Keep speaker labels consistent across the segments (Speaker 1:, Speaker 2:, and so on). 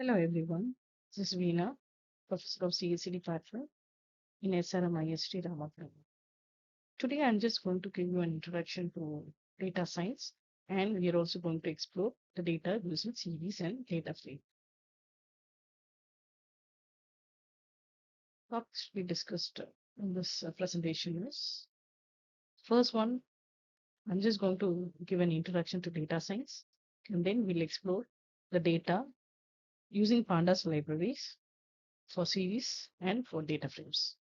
Speaker 1: Hello everyone, this is Veena, Professor of CAC Department in SRM IST Ramapuram. Today I'm just going to give you an introduction to data science, and we are also going to explore the data using series and data frame. Topics we discussed in this presentation is first one, I'm just going to give an introduction to data science, and then we'll explore the data using pandas libraries for series and for data frames.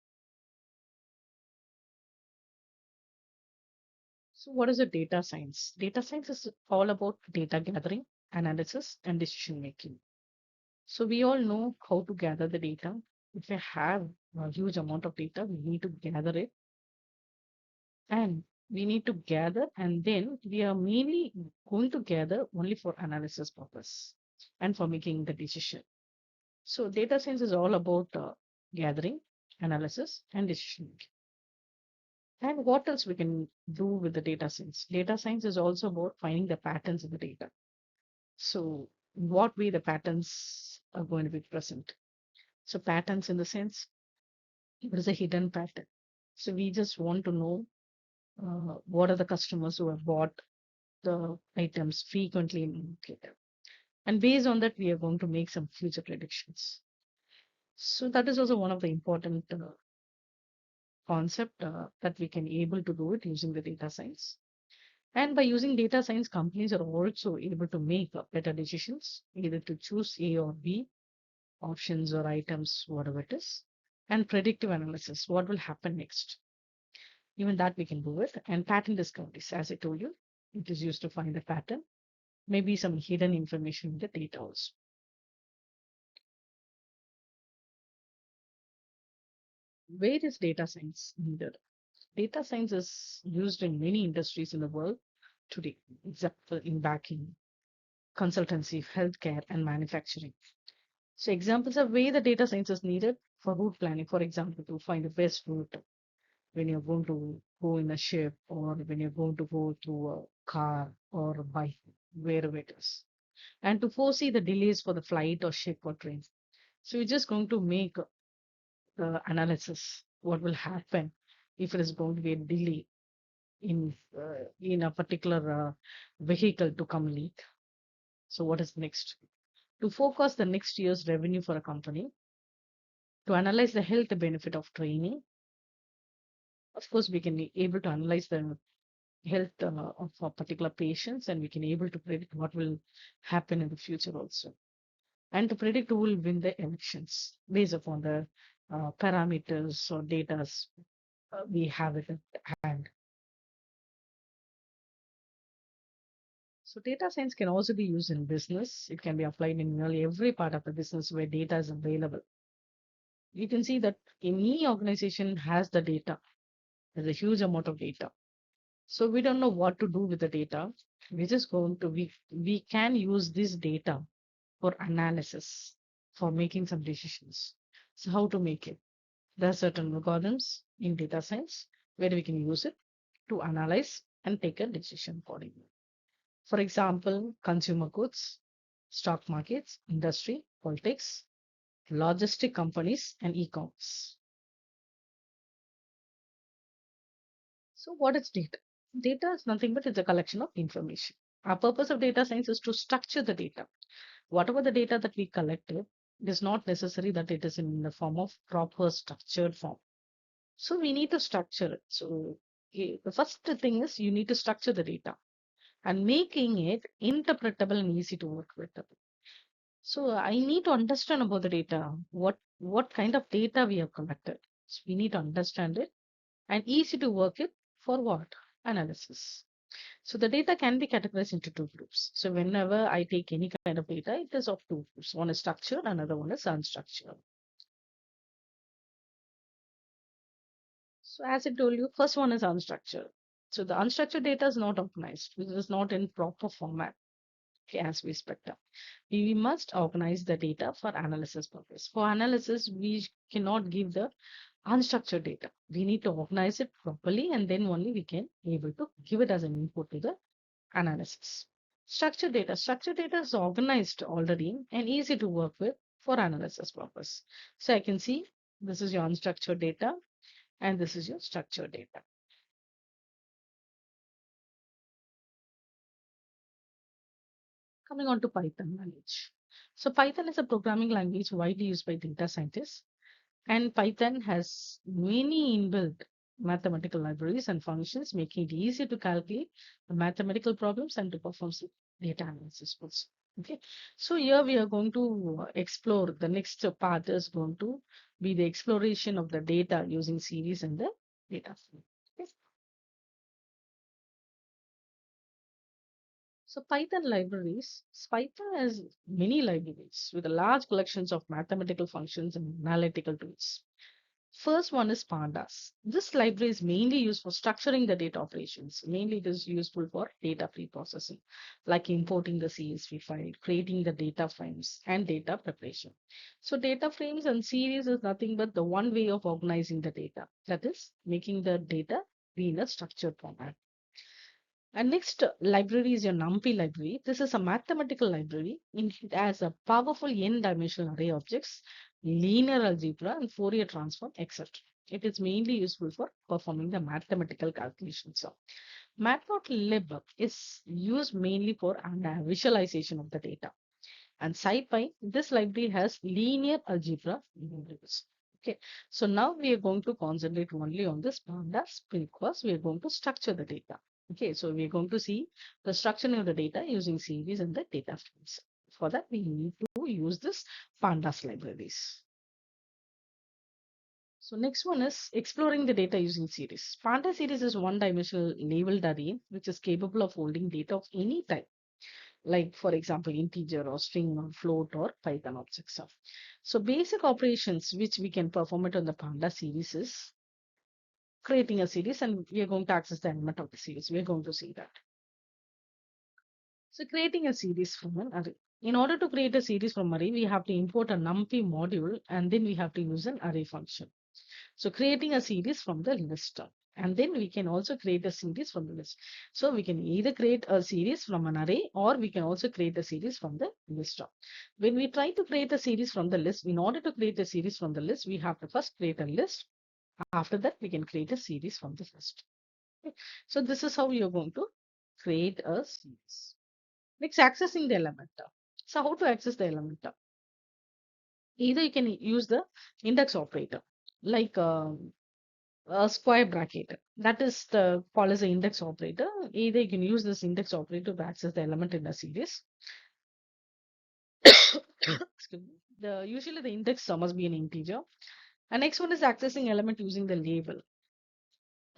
Speaker 1: So, what is a data science? Data science is all about data gathering, analysis, and decision making. So, we all know how to gather the data. If we have a huge amount of data, we need to gather it, and we need to gather, and then we are mainly going to gather only for analysis purpose and for making the decision. So, data science is all about gathering, analysis, and decision making. And what else we can do with the data science? Data science is also about finding the patterns in the data. So, in what way the patterns are going to be present? So, patterns in the sense, what is a hidden pattern? So, we just want to know what are the customers who have bought the items frequently in the market. And based on that, we are going to make some future predictions. So, that is also one of the important concept that we can able to do it using the data science. And by using data science, companies are also able to make better decisions, either to choose A or B options or items, whatever it is, and predictive analysis, what will happen next. Even that we can do it. And pattern discoveries, as I told you, it is used to find a pattern, maybe some hidden information in the data also. Where is data science needed? Data science is used in many industries in the world today, example in banking, consultancy, healthcare, and manufacturing. So examples of where the data science is needed for route planning, for example, to find the best route when you're going to go in a ship or when you're going to go through a car or a bike, wherever it is, and to foresee the delays for the flight or ship or train. So you're just going to make the analysis what will happen if it is going to be a delay in a particular vehicle to come late. So what is next? To forecast the next year's revenue for a company, to analyze the health benefit of training. Of course, we can be able to analyze the health of a particular patients, and we can able to predict what will happen in the future also, and to predict who will win the elections based upon the parameters or data we have it at hand. So data science can also be used in business. It can be applied in nearly every part of the business where data is available. You can see that any organization has the data. There's a huge amount of data. So we don't know what to do with the data. We're just going to we can use this data for analysis, for making some decisions. So how to make it? There are certain algorithms in data science where we can use it to analyze and take a decision accordingly. For example, consumer goods, stock markets, industry, politics, logistic companies, and e-commerce. So what is data? Data is nothing but it's a collection of information. Our purpose of data science is to structure the data. Whatever the data that we collected, it is not necessary that it is in the form of proper structured form. So we need to structure it. So the first thing is you need to structure the data and making it interpretable and easy to work with. So I need to understand about the data. What kind of data we have collected. So we need to understand it and easy to work it for what? Analysis. So the data can be categorized into two groups. So whenever I take any kind of data, it is of two groups. One is structured, another one is unstructured. So as I told you, first one is unstructured. So the unstructured data is not organized. It is not in proper format. Okay, as we expect. We must organize the data for analysis purpose. For analysis, we cannot give the unstructured data. We need to organize it properly, and then only we can able to give it as an input to the analysis. Structured data. Structured data is organized already and easy to work with for analysis purpose. So I can see this is your unstructured data and this is your structured data. Coming on to Python language. So Python is a programming language widely used by data scientists, and Python has many inbuilt mathematical libraries and functions, making it easier to calculate the mathematical problems and to perform some data analysis also. Okay, so here we are going to explore the next part is going to be the exploration of the data using series and the data frame. Okay. So Python libraries, Python has many libraries with large collections of mathematical functions and analytical tools. First one is Pandas. This library is mainly used for structuring the data operations. Mainly it is useful for data pre-processing, like importing the CSV file, creating the data frames, and data preparation. So data frames and series is nothing but the one way of organizing the data. That is making the data be in a structured format. And next library is your NumPy library. This is a mathematical library. It has a powerful n-dimensional array objects, linear algebra, and Fourier transform, etc. It is mainly useful for performing the mathematical calculations. So, matplotlib is used mainly for visualization of the data. And SciPy, this library has linear algebra libraries. Okay, so now we are going to concentrate only on this pandas because we are going to structure the data. Okay, so we are going to see the structuring of the data using series and the data frames. For that, we need to use this pandas libraries. So next one is exploring the data using series. Pandas series is one-dimensional labeled array which is capable of holding data of any type, like for example integer or string or float or Python objects. So basic operations which we can perform it on the Panda series is creating a series, and we are going to access the element of the series. We are going to see that. So creating a series from an array. In order to create a series from array, we have to import a numpy module and then we have to use an array function. So creating a series from the list. And then we can also create a series from the list. So we can either create a series from an array or we can also create a series from the list. When we try to create a series from the list, in order to create a series from the list, we have to first create a list. After that, we can create a series from the list. Okay. So this is how you're going to create a series. Next, accessing the element. So how to access the element? Either you can use the index operator, like a square bracket. That is the called as the index operator. Either you can use this index operator to access the element in a series. Excuse me. Usually the index must be an integer. And next one is accessing element using the label.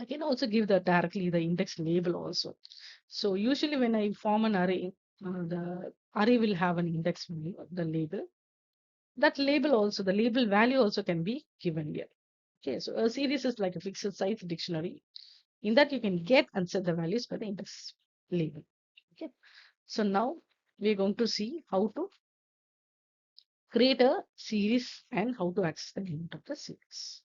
Speaker 1: I can also give the directly the index label also. So usually when I form an array, the array will have an index value, the label. That label also, the label value also can be given here. Okay, so a series is like a fixed size dictionary. In that you can get and set the values by the index label. Okay, so now we're going to see how to create a series and how to access the element of the series.